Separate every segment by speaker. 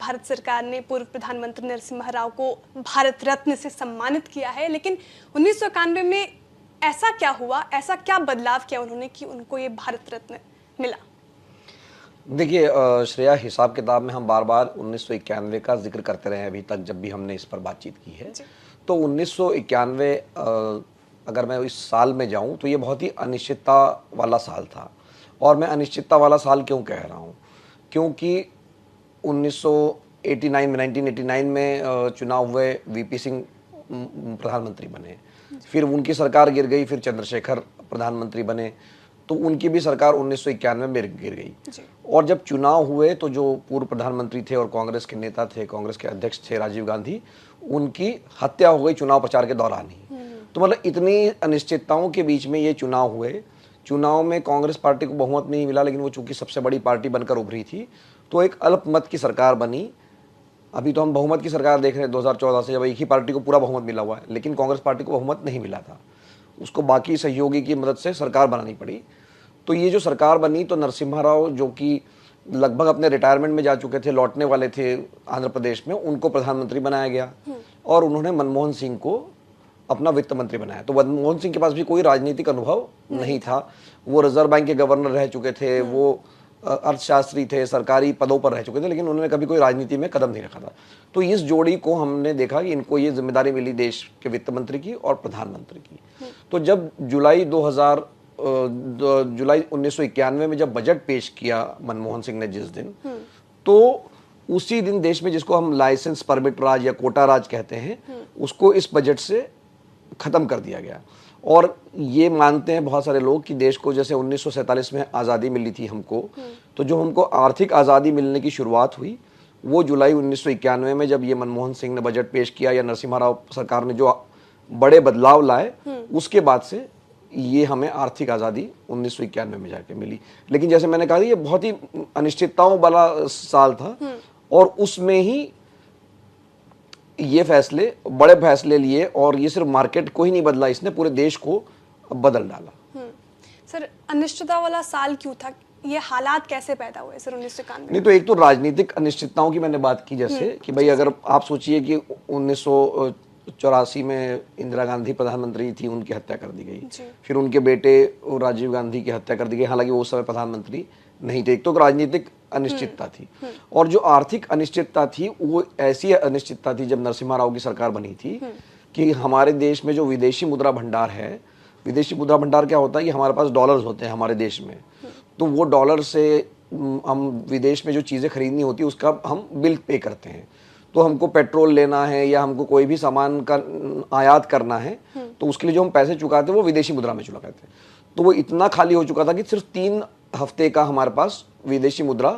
Speaker 1: भारत सरकार ने पूर्व प्रधानमंत्री नरसिम्हा राव को भारत रत्न से सम्मानित किया है, लेकिन 1991 में ऐसा क्या हुआ, ऐसा क्या बदलाव किया उन्होंने कि उनको ये भारत रत्न मिला?
Speaker 2: देखिए श्रेया, हिसाब किताब में हम बार बार 1991 का जिक्र करते रहे हैं अभी तक जब भी हमने इस पर बातचीत की है। तो 1991 अगर मैं इस साल में जाऊं तो ये बहुत ही अनिश्चितता वाला साल था। और मैं अनिश्चितता वाला साल क्यों कह रहा हूं, क्योंकि 1989 में चुनाव हुए, वीपी सिंह प्रधानमंत्री बने, फिर उनकी सरकार गिर गई, फिर चंद्रशेखर प्रधानमंत्री बने, तो उनकी भी सरकार 1991 में गिर गई। और जब चुनाव हुए तो जो पूर्व प्रधानमंत्री थे और कांग्रेस के नेता थे, कांग्रेस के अध्यक्ष थे राजीव गांधी, उनकी हत्या हो गई चुनाव प्रचार के दौरान ही। तो मतलब इतनी अनिश्चितताओं के बीच में ये चुनाव हुए। चुनाव में कांग्रेस पार्टी को बहुमत नहीं मिला, लेकिन वो चूंकि सबसे बड़ी पार्टी बनकर उभरी थी तो एक अल्पमत की सरकार बनी। अभी तो हम बहुमत की सरकार देख रहे हैं 2014 से, जब एक ही पार्टी को पूरा बहुमत मिला हुआ है, लेकिन कांग्रेस पार्टी को बहुमत नहीं मिला था, उसको बाकी सहयोगी की मदद से सरकार बनानी पड़ी। तो ये जो सरकार बनी तो नरसिम्हा राव, जो कि लगभग अपने रिटायरमेंट में जा चुके थे, लौटने वाले थे आंध्र प्रदेश में, उनको प्रधानमंत्री बनाया गया और उन्होंने मनमोहन सिंह को अपना वित्त मंत्री बनाया। तो मनमोहन सिंह के पास भी कोई राजनीतिक अनुभव नहीं था। वो रिजर्व बैंक के गवर्नर रह चुके थे, वो अर्थशास्त्री थे, सरकारी पदों पर रह चुके थे, लेकिन उन्होंने कभी कोई राजनीति में कदम नहीं रखा था। तो इस जोड़ी को हमने देखा कि इनको ये जिम्मेदारी मिली देश के वित्त मंत्री की और प्रधानमंत्री की। तो जब जुलाई 1991 में जब बजट पेश किया मनमोहन सिंह ने जिस दिन, तो उसी दिन देश में, जिसको हम लाइसेंस परमिट राज या कोटा राज कहते हैं, उसको इस बजट से खत्म कर दिया गया। और ये मानते हैं बहुत सारे लोग कि देश को जैसे 1947 में आज़ादी मिली थी हमको, तो जो हमको आर्थिक आज़ादी मिलने की शुरुआत हुई वो जुलाई 1991 में जब ये मनमोहन सिंह ने बजट पेश किया या नरसिम्हा राव सरकार ने जो बड़े बदलाव लाए, उसके बाद से ये हमें आर्थिक आज़ादी 1991 में जाके मिली। लेकिन जैसे मैंने कहा, ये बहुत ही अनिश्चितताओं वाला साल था और उसमें ही ये फैसले, बड़े फैसले लिए, और ये सिर्फ मार्केट को ही नहीं बदला, इसने पूरे देश को बदल डाला।
Speaker 1: सर, अनिश्चितता वाला साल क्यों था? ये हालात कैसे पैदा हुए सर 1991?
Speaker 2: नहीं, तो एक तो राजनीतिक अनिश्चितताओं की मैंने बात की, जैसे कि भाई अगर आप सोचिए कि 1984 में इंदिरा गांधी प्रधानमंत्री थी, उनकी हत्या कर दी गई, फिर उनके बेटे राजीव गांधी की हत्या कर दी गई, हालांकि वो उस समय प्रधानमंत्री नहीं थे। एक तो राजनीतिक अनिश्चितता थी, और जो आर्थिक अनिश्चितता थी वो ऐसी अनिश्चितता थी जब नरसिम्हा राव की सरकार बनी थी कि हमारे देश में जो विदेशी मुद्रा भंडार है, विदेशी मुद्रा भंडार क्या होता है कि हमारे पास डॉलर्स होते हैं हमारे देश में, तो वो डॉलर से हम विदेश में जो चीज़ें खरीदनी होती है उसका हम बिल पे करते हैं। तो हमको पेट्रोल लेना है या हमको कोई भी सामान का आयात करना है, तो उसके लिए जो हम पैसे चुकाते हैं वो विदेशी मुद्रा में चुकाते हैं। तो वो इतना खाली हो चुका था कि सिर्फ 3 हफ्ते का हमारे पास विदेशी मुद्रा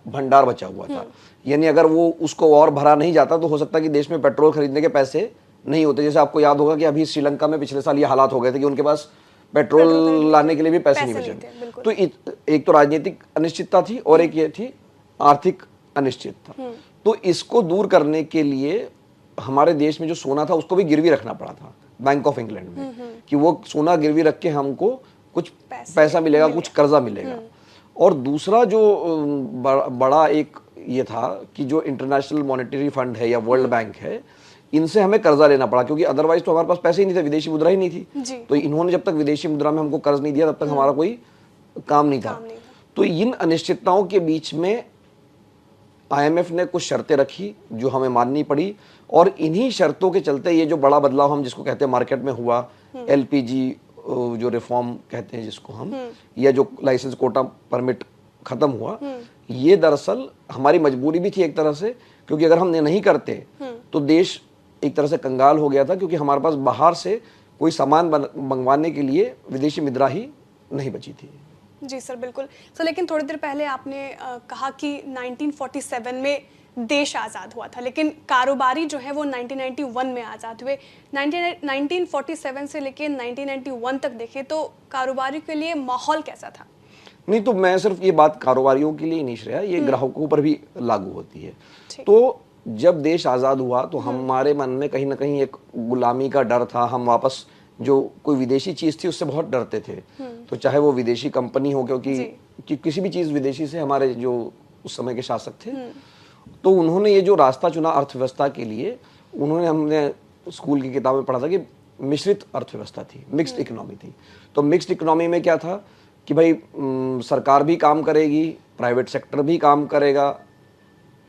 Speaker 2: भंडार बचा हुआ था। यानी अगर वो उसको और भरा नहीं जाता तो हो सकता है कि देश में पेट्रोल खरीदने के पैसे नहीं होते। जैसे आपको याद होगा कि अभी श्रीलंका में पिछले साल ये हालात हो गए थे कि उनके पास पेट्रोल लाने के लिए भी पैसे नहीं बचे। तो एक तो राजनीतिक अनिश्चितता थी और एक ये थी आर्थिक अनिश्चितता। तो इसको दूर करने के लिए हमारे देश में जो सोना था उसको भी गिरवी रखना पड़ा था बैंक ऑफ इंग्लैंड में, कि वो सोना गिरवी रख के हमको कुछ पैसा मिलेगा, कुछ कर्जा मिलेगा। और दूसरा जो बड़ा एक ये था कि जो इंटरनेशनल मॉनेटरी फंड है या वर्ल्ड बैंक है, इनसे हमें कर्जा लेना पड़ा, क्योंकि अदरवाइज तो हमारे पास पैसे ही नहीं थे, विदेशी मुद्रा ही नहीं थी। तो इन्होंने जब तक विदेशी मुद्रा में हमको कर्ज नहीं दिया तब तक हमारा कोई काम नहीं था। तो इन अनिश्चितताओं के बीच में IMF ने कुछ शर्तें रखी जो हमें माननी पड़ी, और इन्हीं शर्तों के चलते ये जो बड़ा बदलाव हम जिसको कहते हैं मार्केट में हुआ, LPG जो रिफॉर्म कहते हैं जिसको हम, या जो लाइसेंस कोटा परमिट खत्म हुआ, ये दरअसल हमारी मजबूरी भी थी एक तरह से, क्योंकि अगर हम नहीं करते तो देश एक तरह से कंगाल हो गया था, क्योंकि हमारे पास बाहर से कोई सामान मंगवाने के लिए विदेशी मुद्रा ही नहीं बची थी।
Speaker 1: जी सर, बिल्कुल सर। लेकिन थोड़ी देर पहले आपने कहा कि 1947 में देश आज़ाद हुआ था, लेकिन कारोबारी जो है वो 1991 में आज़ाद हुए। 1947 से लेकर 1991 तक देखें तो कारोबारी के लिए माहौल कैसा था?
Speaker 2: नहीं, तो मैं सिर्फ ये बात कारोबारियों के लिए नहीं श्रेया, ये ग्राहकों पर भी लागू होती है। तो जब देश आज़ाद हुआ तो हमारे मन में कहीं ना कहीं एक गुलामी का डर था। हम वापस जो कोई विदेशी चीज़ थी उससे बहुत डरते थे। तो चाहे वो विदेशी कंपनी हो, क्योंकि किसी भी चीज़ विदेशी से हमारे जो उस समय के शासक थे तो उन्होंने ये जो रास्ता चुना अर्थव्यवस्था के लिए, उन्होंने, हमने स्कूल की किताब में पढ़ा था कि मिश्रित अर्थव्यवस्था थी, मिक्स्ड इकोनॉमी थी। तो मिक्स्ड इकोनॉमी में क्या था कि भाई सरकार भी काम करेगी, प्राइवेट सेक्टर भी काम करेगा,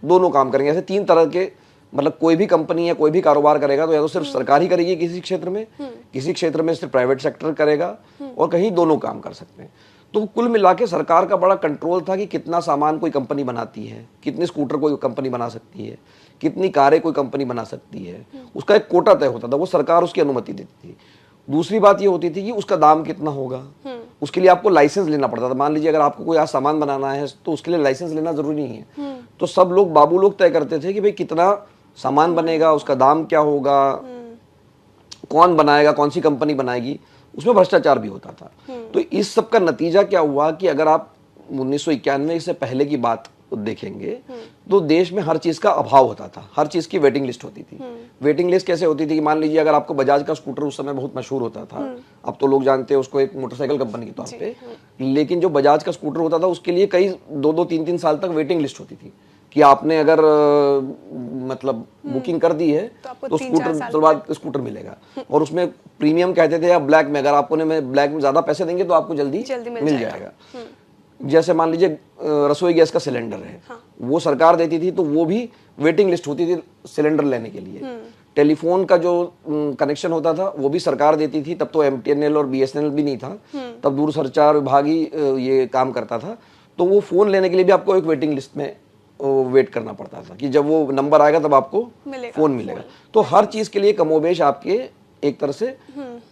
Speaker 2: दोनों काम करेंगे। ऐसे तीन तरह के, मतलब कोई भी कंपनी या कोई भी कारोबार करेगा तो या तो सिर्फ सरकार ही करेगी किसी क्षेत्र में, किसी क्षेत्र में सिर्फ प्राइवेट सेक्टर करेगा, और कहीं दोनों काम कर सकते हैं। तो कुल मिला के सरकार का बड़ा कंट्रोल था कि कितना सामान कोई कंपनी बनाती है, कितने स्कूटर कोई कंपनी बना सकती है, कितनी कारें कोई कंपनी बना सकती है, उसका एक कोटा तय होता था, वो सरकार उसकी अनुमति देती थी। दूसरी बात ये होती थी कि उसका दाम कितना होगा, उसके लिए आपको लाइसेंस लेना पड़ता था। मान लीजिए अगर आपको कोई आज सामान बनाना है तो उसके लिए लाइसेंस लेना जरूरी नहीं है, तो सब लोग, बाबू लोग तय करते थे कि भाई कितना सामान बनेगा, उसका दाम क्या होगा, कौन बनाएगा, कौन सी कंपनी बनाएगी, उसमें भ्रष्टाचार भी होता था। तो इस सब का नतीजा क्या हुआ कि अगर आप 1991 से पहले की बात देखेंगे तो देश में हर चीज का अभाव होता था, हर चीज की वेटिंग लिस्ट होती थी। वेटिंग लिस्ट कैसे होती थी कि मान लीजिए अगर आपको बजाज का स्कूटर उस समय बहुत मशहूर होता था, अब तो लोग जानते हैं उसको एक मोटरसाइकिल कंपनी के तौर पे, लेकिन जो बजाज का स्कूटर होता था उसके लिए कई 2-3 साल तक वेटिंग लिस्ट होती थी कि आपने अगर मतलब बुकिंग कर दी है तो स्कूटर बाद स्कूटर मिलेगा। और उसमें प्रीमियम कहते थे या ब्लैक में, अगर आपको ब्लैक में ज्यादा पैसे देंगे तो आपको जल्दी मिल जाएगा। जैसे मान लीजिए रसोई गैस का सिलेंडर है, वो सरकार देती थी, तो वो भी वेटिंग लिस्ट होती थी सिलेंडर लेने के लिए। टेलीफोन का जो कनेक्शन होता था वो भी सरकार देती थी, तब तो MTNL और BSNL भी नहीं था, तब दूरसंचार विभाग ही ये काम करता था। तो वो फोन लेने के लिए भी आपको एक वेटिंग लिस्ट में वेट करना पड़ता था कि जब वो नंबर आएगा तब आपको फोन मिलेगा। तो हर चीज के लिए कमोबेश आपके एक तरह से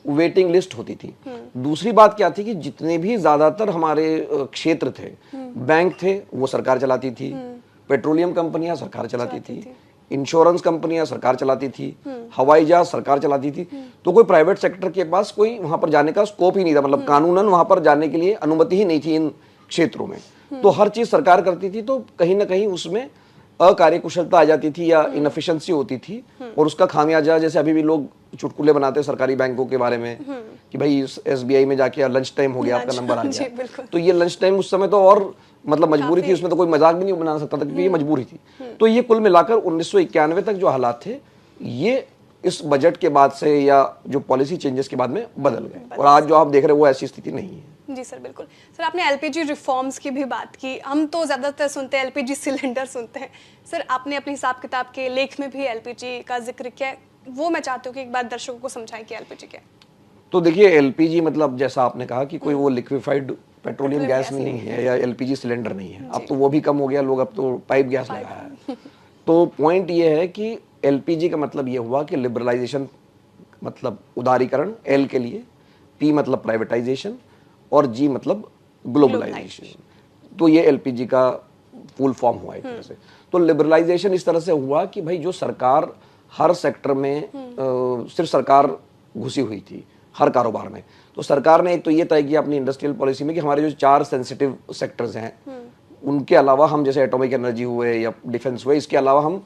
Speaker 2: वेटिंग लिस्ट होती थी। दूसरी बात क्या थी कि जितने भी ज्यादातर हमारे क्षेत्र थे, बैंक थे, वो सरकार चलाती थी, पेट्रोलियम कंपनियां सरकार चलाती थी, इंश्योरेंस कंपनियां सरकार चलाती थी, हवाई जहाज सरकार चलाती थी। तो कोई प्राइवेट सेक्टर के पास कोई वहां पर जाने का स्कोप ही नहीं था, मतलब कानूनन वहां पर जाने के लिए अनुमति ही नहीं थी इन क्षेत्रों में। तो हर चीज सरकार करती थी, तो कहीं ना कहीं उसमें अकार्यकुशलता आ जाती थी या इनएफिशिएंसी होती थी, और उसका खामियाजा, जैसे अभी भी लोग चुटकुले बनाते हैं सरकारी बैंकों के बारे में कि भाई SBI में जाके लंच टाइम हो गया, आपका नंबर आ गया। तो ये लंच टाइम उस समय तो और मतलब मजबूरी थी, उसमें तो कोई मजाक भी नहीं बना सकता था क्योंकि ये मजबूरी थी। तो ये कुल मिलाकर 1991 तक जो हालात थे ये इस बजट के बाद से या जो पॉलिसी चेंजेस के बाद में बदल गए, और आज जो आप देख रहे हैं वो ऐसी स्थिति नहीं है।
Speaker 1: जी सर, बिल्कुल। सर, आपने LPG रिफॉर्म्स की भी बात की। हम तो ज़्यादातर सुनते हैं LPG सिलेंडर सुनते हैं। सर, आपने अपने हिसाब किताब के लेख में भी LPG का जिक्र किया, वो मैं चाहती हूँ कि एक बार दर्शकों को समझाएं कि LPG क्या है।
Speaker 2: तो देखिए, LPG मतलब जैसा आपने कहा कि कोई वो लिक्विफाइड पेट्रोलियम गैस नहीं है या LPG सिलेंडर नहीं है। अब तो वो भी कम हो गया, लोग अब तो पाइप गैस लगाया है। तो पॉइंट ये है कि LPG का मतलब ये हुआ कि लिबरलाइजेशन मतलब उदारीकरण, L के लिए, P मतलब प्राइवेटाइजेशन, और G मतलब ग्लोबलाइजेशन। तो ये LPG का फुल फॉर्म हुआ एक तरह से। तो लिबरलाइजेशन इस तरह से हुआ कि भाई जो सरकार हर सेक्टर में सिर्फ सरकार घुसी हुई थी हर कारोबार में, तो सरकार ने एक तो ये तय किया अपनी इंडस्ट्रियल पॉलिसी में कि हमारे जो 4 सेंसिटिव सेक्टर्स हैं उनके अलावा हम, जैसे एटॉमिक एनर्जी हुए या डिफेंस हुए, इसके अलावा हम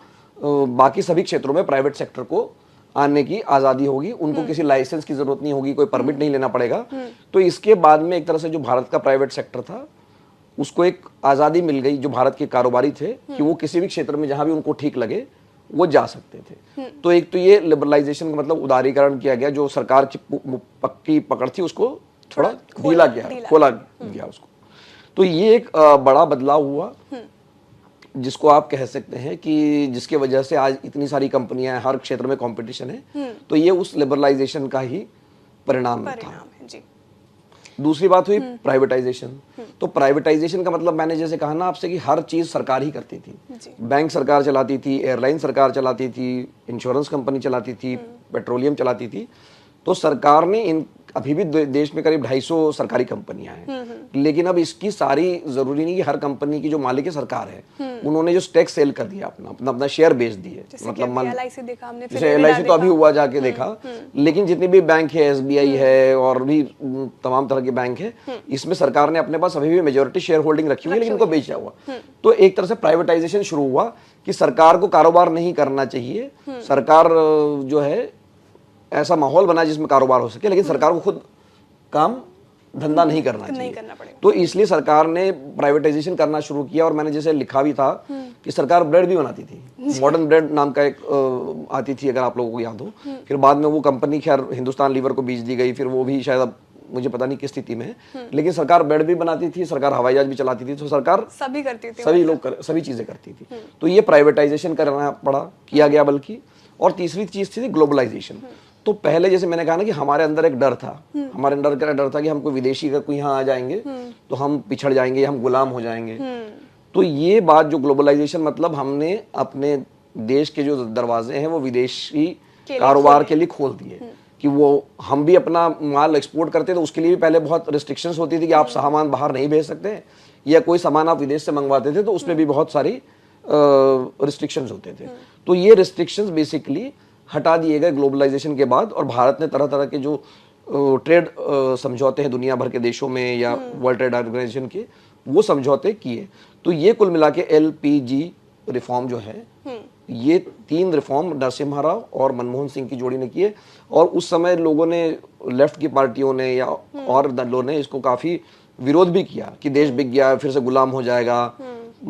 Speaker 2: बाकी सभी क्षेत्रों में प्राइवेट सेक्टर को आने की आज़ादी होगी, उनको किसी लाइसेंस की जरूरत नहीं होगी, कोई परमिट नहीं लेना पड़ेगा। तो इसके बाद में एक तरह से जो भारत का प्राइवेट सेक्टर था उसको एक आज़ादी मिल गई, जो भारत के कारोबारी थे, कि वो किसी भी क्षेत्र में जहां भी उनको ठीक लगे वो जा सकते थे। तो एक तो ये लिबरलाइजेशन का मतलब उदारीकरण किया गया, जो सरकार की पक्की पकड़ थी उसको थोड़ा ढीला किया, खोला गया उसको। तो ये एक बड़ा बदलाव हुआ जिसको आप कह सकते हैं कि जिसके वजह से आज इतनी सारी कंपनियां, हर क्षेत्र में कंपटीशन है। तो ये उस लिबरलाइजेशन का ही परिणाम था। दूसरी बात हुई प्राइवेटाइजेशन। तो प्राइवेटाइजेशन का मतलब मैंने जैसे कहा ना आपसे कि हर चीज सरकार ही करती थी। बैंक सरकार चलाती थी, एयरलाइन सरकार चलाती थी, इंश्योरेंस कंपनी चलाती थी, पेट्रोलियम चलाती थी। तो सरकार ने इन, अभी भी देश में करीब 250 सरकारी कंपनियां हैं, लेकिन अब इसकी सारी, जरूरी नहीं कि हर कंपनी की जो मालिक है सरकार है, उन्होंने जो स्टेक सेल कर दिया, अपना शेयर बेच दिए। मतलब जैसे LIC तो अभी हुआ जाके देखा, लेकिन जितने भी बैंक है, SBI है और भी तमाम तरह के बैंक है, इसमें सरकार ने अपने पास अभी भी मेजोरिटी शेयर होल्डिंग रखी हुई है, लेकिन उनको बेचा हुआ। तो एक तरह से प्राइवेटाइजेशन शुरू हुआ कि सरकार को कारोबार नहीं करना चाहिए, सरकार जो है ऐसा माहौल बना जिसमें कारोबार हो सके, लेकिन सरकार को खुद काम धंधा नहीं करना चाहिए, तो इसलिए सरकार ने प्राइवेटाइजेशन करना शुरू किया। और मैंने जैसे लिखा भी था कि सरकार ब्रेड भी बनाती थी, मॉडर्न ब्रेड नाम का एक आती थी, अगर आप लोगों को याद हो। फिर बाद में वो कंपनी खैर हिंदुस्तान लीवर को बेच दी गई, फिर वो भी शायद अब मुझे पता नहीं किस स्थिति में है, लेकिन सरकार ब्रेड भी बनाती थी, सरकार हवाई जहाज भी चलाती थी, तो सरकार
Speaker 1: सभी करती थी,
Speaker 2: सभी लोग सभी चीजें करती थी। तो ये प्राइवेटाइजेशन करना पड़ा, किया गया बल्कि। और तीसरी चीज थी ग्लोबलाइजेशन। तो पहले जैसे मैंने कहा ना कि हमारे अंदर एक डर था, हमारे अंदर का डर था कि हमको विदेशी अगर कोई यहाँ आ जाएंगे तो हम पिछड़ जाएंगे, हम गुलाम हो जाएंगे। तो ये बात जो ग्लोबलाइजेशन, मतलब हमने अपने देश के जो दरवाजे हैं वो विदेशी कारोबार के लिए खोल दिए, कि वो हम भी अपना माल एक्सपोर्ट करते, तो उसके लिए भी पहले बहुत रिस्ट्रिक्शंस होती थी कि आप सामान बाहर नहीं भेज सकते, या कोई सामान आप विदेश से मंगवाते थे तो उसमें भी बहुत सारी रिस्ट्रिक्शंस होते थे। तो ये रिस्ट्रिक्शंस बेसिकली हटा दिए गए ग्लोबलाइजेशन के बाद, और भारत ने तरह तरह के जो ट्रेड समझौते हैं दुनिया भर के देशों में या वर्ल्ड ट्रेड ऑर्गेनाइजेशन के, वो समझौते किए। तो ये कुल मिला के LPG रिफॉर्म जो है, ये 3 रिफॉर्म नरसिम्हा राव और मनमोहन सिंह की जोड़ी ने किए। और उस समय लोगों ने, लेफ्ट की पार्टियों ने या और दलों ने इसको काफी विरोध भी किया कि देश बिक गया, फिर से गुलाम हो जाएगा,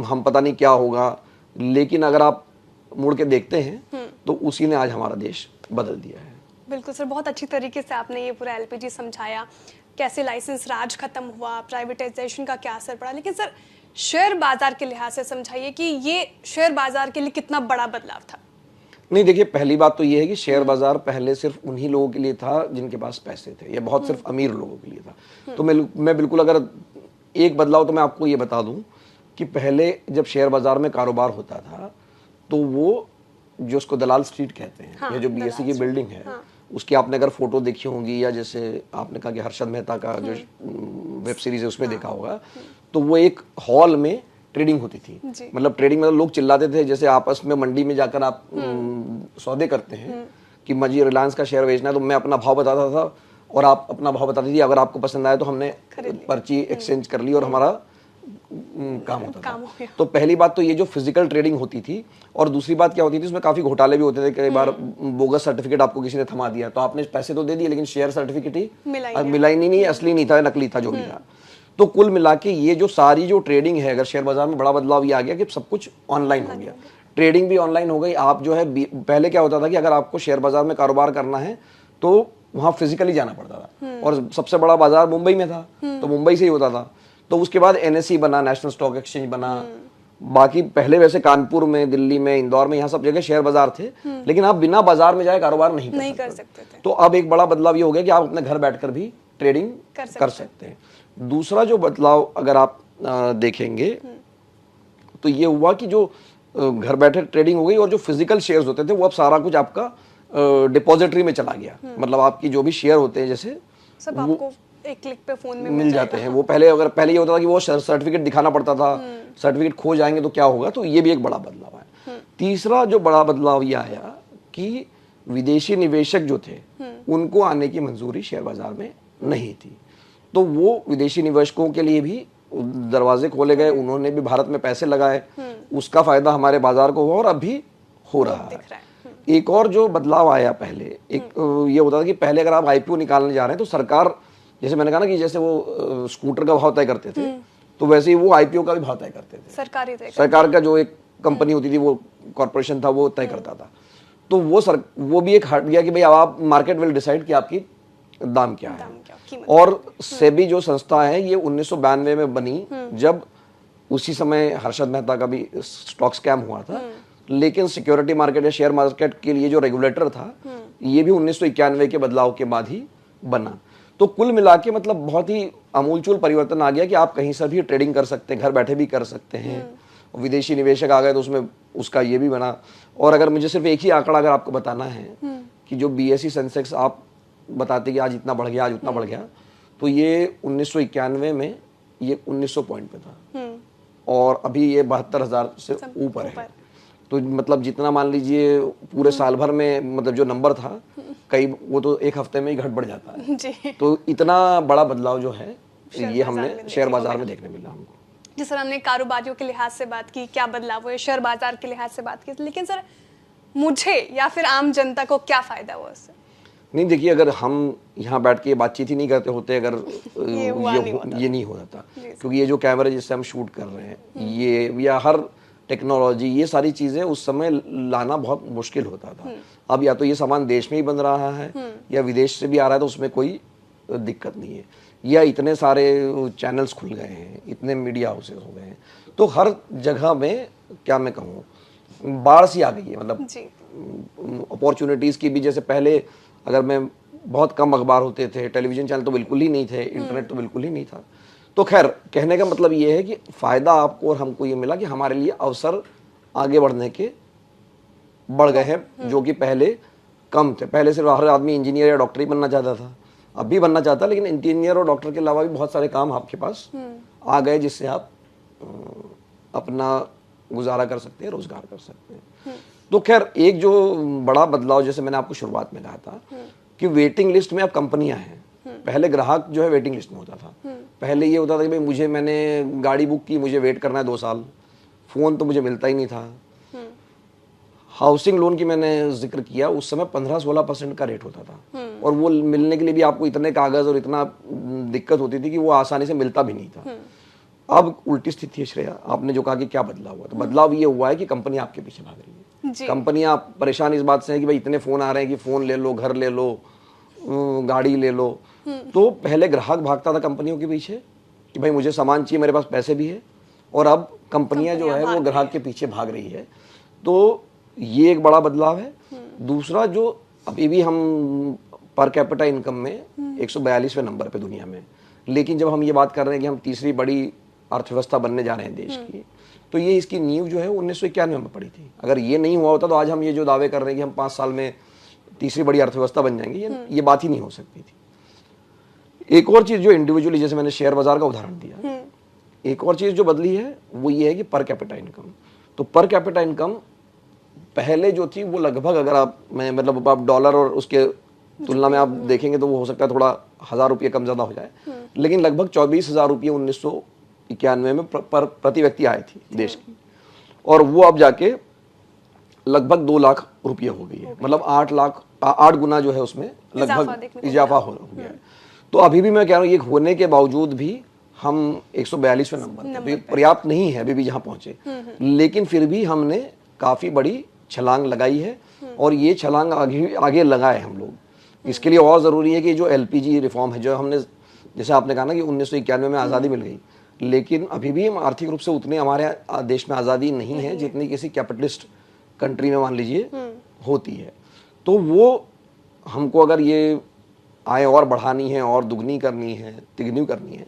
Speaker 2: हम पता नहीं क्या होगा। लेकिन अगर आप मुड़ के देखते हैं तो उसी ने आज हमारा देश बदल दिया है।
Speaker 1: बिल्कुल सर, बहुत अच्छी तरीके से आपने ये पूरा LPG समझाया, कैसे लाइसेंस राज खत्म हुआ, प्राइवेटाइजेशन का क्या असर पड़ा। लेकिन सर शेयर बाजार के लिहाज से समझाइए कि ये शेयर बाजार के लिए कितना बड़ा बदलाव था।
Speaker 2: नहीं, देखिए, पहली बात तो ये है कि शेयर बाजार पहले सिर्फ उन्हीं लोगों के लिए था जिनके पास पैसे थे, ये बहुत सिर्फ अमीर लोगों के लिए था। तो मैं बिल्कुल, अगर एक बदलाव तो मैं आपको ये बता दूं कि पहले जब शेयर बाजार में कारोबार होता था तो वो जो उसको दलाल स्ट्रीट कहते हैं, या जो BSE की बिल्डिंग है, उसकी आपने अगर फोटो देखी होगी, या जैसे आपने कहा कि हर्षद मेहता का जो वेब सीरीज है उसमें देखा होगा, तो वो एक हॉल में ट्रेडिंग होती थी। मतलब ट्रेडिंग मतलब लोग चिल्लाते थे, जैसे आपस में मंडी में जाकर आप सौदे करते हैं कि मुझे रिलायंस का शेयर बेचना है, तो मैं अपना भाव बताता था और आप अपना भाव बताती थी, अगर आपको पसंद आया तो हमने पर्ची एक्सचेंज कर ली और हमारा काम होता था। तो पहली बात तो ये जो फिजिकल ट्रेडिंग होती थी, और दूसरी बात क्या होती थी, उसमें काफी घोटाले भी होते थे। कई बार बोगस सर्टिफिकेट आपको किसी ने थमा दिया, तो आपने पैसे तो दे दिए लेकिन शेयर सर्टिफिकेट ही मिला ही नहीं, असली नहीं था, नकली था, जो भी था। तो कुल मिला के ये जो सारी जो ट्रेडिंग है, अगर शेयर बाजार में बड़ा बदलाव ये आ गया कि सब कुछ ऑनलाइन हो गया, ट्रेडिंग भी ऑनलाइन हो गई। आप जो है, पहले क्या होता था कि अगर आपको शेयर बाजार में कारोबार करना है तो वहां फिजिकली जाना पड़ता था, और सबसे बड़ा बाजार मुंबई में था, तो मुंबई से ही होता था। तो उसके बाद NSE बना, नेशनल स्टॉक एक्सचेंज बना। बाकी पहले वैसे कानपुर में, दिल्ली में, इंदौर में, यहाँ सब जगह शेयर बाजार थे, लेकिन आप बिना बाजार में जाए कारोबार नहीं कर सकते थे। तो अब एक बड़ा बदलाव ये हो गया कि आप अपने घर बैठकर भी ट्रेडिंग कर सकते हैं। दूसरा जो बदलाव अगर आप देखेंगे तो ये हुआ कि जो घर बैठे ट्रेडिंग हो गई, और जो फिजिकल शेयर्स होते थे वो अब सारा कुछ आपका डिपॉजिटरी में चला गया। मतलब आपकी जो भी शेयर होते हैं जैसे
Speaker 1: सब आपको एक क्लिक पे फोन में
Speaker 2: मिल जाते हैं। वो पहले ये होता था कि वो सर्टिफिकेट दिखाना पड़ता था, सर्टिफिकेट खो जाएंगे तो क्या होगा। तो ये भी एक बड़ा बदलाव है। तीसरा जो बड़ा बदलाव ये आया कि विदेशी निवेशक जो थे उनको आने की मंजूरी शेयर बाजार में नहीं थी, तो वो विदेशी निवेशकों के लिए भी दरवाजे खोले गए, उन्होंने भी भारत में पैसे लगाए, उसका फायदा हमारे बाजार को हुआ और अभी हो रहा है। एक और जो बदलाव आया, पहले एक ये होता था कि पहले अगर आप IPO निकालने जा रहे हैं तो सरकार, जैसे मैंने कहा ना कि जैसे वो स्कूटर का भाव तय करते थे, तो वैसे ही वो IPO का भी भाव तय करते थे। सरकार का जो एक कंपनी होती थी, वो कॉर्पोरेशन था, वो तय करता था। तो वो भी एक हट गया कि भाई अब आप मार्केट विल डिसाइड कि आपकी दाम क्या है। और सेबी जो संस्था है ये 1992 में बनी, जब उसी समय हर्षद मेहता का भी स्टॉक स्कैम हुआ था। लेकिन सिक्योरिटी मार्केट या शेयर मार्केट के लिए जो रेगुलेटर था ये भी 1991 के बदलाव के बाद ही बना। तो कुल मिला के मतलब बहुत ही आमूलचूल परिवर्तन आ गया कि आप कहीं से भी ट्रेडिंग कर सकते हैं, घर बैठे भी कर सकते हैं। विदेशी निवेशक आ गए तो उसमें उसका ये भी बना। और अगर मुझे सिर्फ एक ही आंकड़ा अगर आपको बताना है कि जो BSE सेंसेक्स आप बताते कि आज इतना बढ़ गया, आज उतना बढ़ गया, तो ये 1991 में ये 1900 पॉइंट पे था और अभी ये 72,000 से ऊपर है। तो मतलब जितना मान लीजिए पूरे साल भर में मतलब जो नंबर था, कई वो तो एक हफ्ते में ही घट बढ़ जाता है जी। तो इतना बड़ा बदलाव जो है ये हमने शेयर बाजार में देखने मिला हमको।
Speaker 1: जी सर, हमने कारोबारियों के लिहाज से बात की, क्या बदलाव हुए, शेयर बाजार के लिहाज से बात की, लेकिन सर मुझे या फिर आम जनता को क्या फायदा हुआ उससे?
Speaker 2: नहीं देखिए, अगर हम यहाँ बैठ के बातचीत ही नहीं करते होते, अगर ये नहीं हो जाता, क्योंकि ये जो कैमरे जिससे हम शूट कर रहे हैं, ये या हर टेक्नोलॉजी, ये सारी चीज़ें उस समय लाना बहुत मुश्किल होता था। अब या तो ये सामान देश में ही बन रहा है या विदेश से भी आ रहा है, तो उसमें कोई दिक्कत नहीं है। या इतने सारे चैनल्स खुल गए हैं, इतने मीडिया हाउसेस हो गए हैं, तो हर जगह में क्या मैं कहूँ, बाढ़ सी आ गई है। मतलब अपॉर्चुनिटीज़ की भी, जैसे पहले अगर मैं बहुत कम अखबार होते थे, टेलीविज़न चैनल तो बिल्कुल ही नहीं थे, इंटरनेट तो बिल्कुल ही नहीं था। तो खैर, कहने का मतलब ये है कि फ़ायदा आपको और हमको ये मिला कि हमारे लिए अवसर आगे बढ़ने के बढ़ गए हैं, जो कि पहले कम थे। पहले सिर्फ हर आदमी इंजीनियर या डॉक्टर ही बनना चाहता था, अब भी बनना चाहता, लेकिन इंजीनियर और डॉक्टर के अलावा भी बहुत सारे काम आपके पास आ गए, जिससे आप अपना गुजारा कर सकते हैं, रोजगार कर सकते हैं। तो खैर, एक जो बड़ा बदलाव, जैसे मैंने आपको शुरुआत में कहा था कि वेटिंग लिस्ट में अब कंपनियां हैं। पहले ग्राहक जो है वेटिंग लिस्ट में होता था। पहले ये होता था कि भाई मैंने गाड़ी बुक की, मुझे वेट करना है 2 साल, फोन तो मुझे मिलता ही नहीं था। हाउसिंग लोन की मैंने जिक्र किया, उस समय 15-16% का रेट होता था, और वो मिलने के लिए भी आपको इतने कागज और इतना दिक्कत होती थी कि वो आसानी से मिलता भी नहीं था। अब उल्टी स्थिति है श्रेया, आपने जो कहा कि क्या बदलाव हुआ, तो बदलाव ये हुआ है कि कंपनी आपके पीछे भाग रही है। कंपनियां परेशान इस बात से है कि भाई इतने फोन आ रहे हैं कि फोन ले लो, घर ले लो, गाड़ी ले लो। तो पहले ग्राहक भागता था कंपनियों के पीछे कि भाई मुझे सामान चाहिए, मेरे पास पैसे भी है, और अब कंपनियां जो है वो ग्राहक के पीछे भाग रही है। तो ये एक बड़ा बदलाव है। दूसरा, जो अभी भी हम पर कैपिटा इनकम में 142वें नंबर पे दुनिया में, लेकिन जब हम ये बात कर रहे हैं कि हम तीसरी बड़ी अर्थव्यवस्था बनने जा रहे हैं देश की, तो ये इसकी नींव जो है 1991 में पड़ी थी। अगर ये नहीं हुआ होता तो आज हम ये जो दावे कर रहे हैं कि हम 5 साल में तीसरी बड़ी अर्थव्यवस्था बन जाएंगे, ये बात ही नहीं हो सकती थी। एक और चीज जो इंडिविजुअली, जैसे मैंने शेयर बाजार का उदाहरण दिया, एक और चीज जो बदली है वो ये है कि पर कैपिटा इनकम। तो पर कैपिटा इनकम पहले जो थी वो लगभग, अगर आप मतलब आप डॉलर और उसके तुलना में आप देखेंगे तो वो हो सकता है थोड़ा 1000 रुपये कम ज्यादा हो जाए, लेकिन लगभग 24,000 रुपये 1991 में प्रति व्यक्ति आए थी देश की, और वो अब जाके लगभग 2 लाख रुपये हो गई है। मतलब 8 गुना जो है उसमें लगभग इजाफा हो गया है। तो अभी भी मैं कह रहा हूँ, ये होने के बावजूद भी हम 142वें नंबर पे, पर्याप्त नहीं है अभी भी जहाँ पहुंचे, लेकिन फिर भी हमने काफी बड़ी छलांग लगाई है, और ये छलांग आगे लगाए हम लोग। इसके लिए और ज़रूरी है कि जो LPG रिफॉर्म है, जो हमने, जैसे आपने कहा ना कि 1991 में आज़ादी मिल गई, लेकिन अभी भी हम आर्थिक रूप से उतने, हमारे देश में आज़ादी नहीं है जितनी किसी कैपिटलिस्ट कंट्री में मान लीजिए होती है। तो वो हमको अगर ये आय और बढ़ानी है, और दुगनी करनी है, तिगनी करनी है,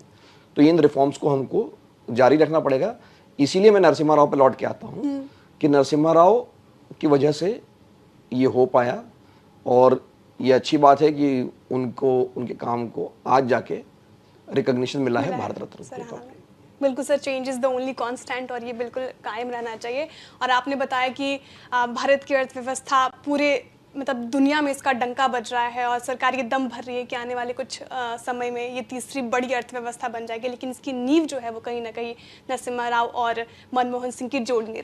Speaker 2: तो इन रिफॉर्म्स को हमको जारी रखना पड़ेगा। इसीलिए मैं नरसिम्हा राव पर लौट के आता हूँ कि नरसिम्हा राव की वजह से ये हो पाया, और ये अच्छी बात है कि उनको, उनके काम को आज जाके रिकॉग्निशन मिला है भारत रत्न के तौर पे।
Speaker 1: बिल्कुल sir, change is the only constant, और ये बिल्कुल कायम रहना चाहिए। और आपने बताया कि भारत की अर्थव्यवस्था पूरे मतलब दुनिया में इसका डंका बज रहा है, और सरकार ये दम भर रही है कि आने वाले कुछ समय में ये तीसरी बड़ी अर्थव्यवस्था बन जाएगी, लेकिन इसकी नींव जो है वो कहीं ना कहीं नरसिम्हा राव और मनमोहन सिंह की जोड़ नहीं